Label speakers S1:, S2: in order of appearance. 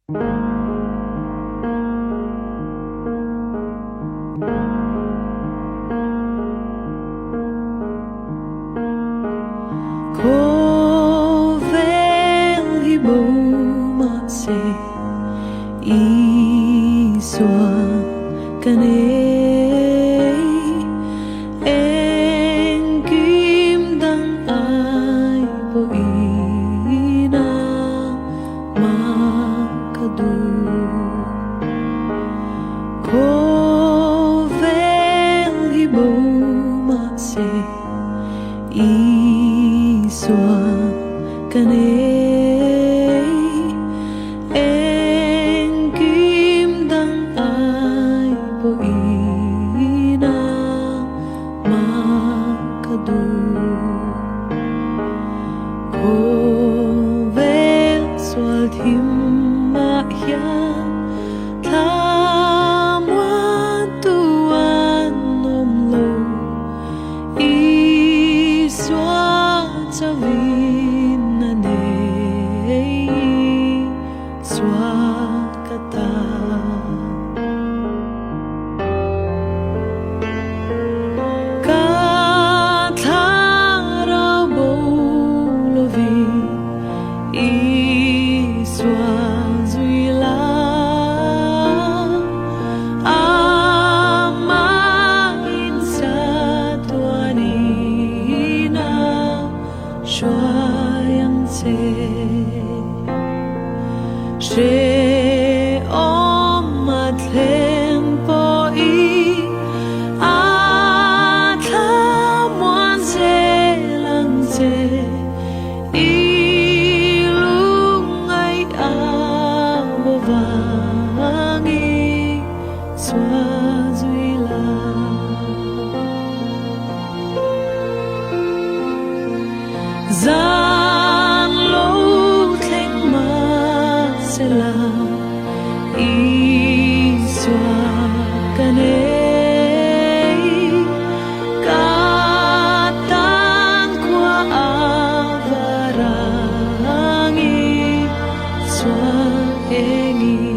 S1: Cô vel hi bố mà se y xóa can em kim đăng ai bo ina mà cadu cô vel hi bố mà se y xóa can em kim đăng ai bo ina mà cadu cô vel xóa thim mà ya tham quan tuan nom lo y xóa cho vin na nei xóa kata ka thara bo lovi y xóa duy la ama insa tuani na xóa yang se she om mặt lên po y a tha moan se lang se y lung ai a bo vangi xóa duy la gian lâu thanh mà sẽ là y xóa can cả tan qua avarangi xóa engi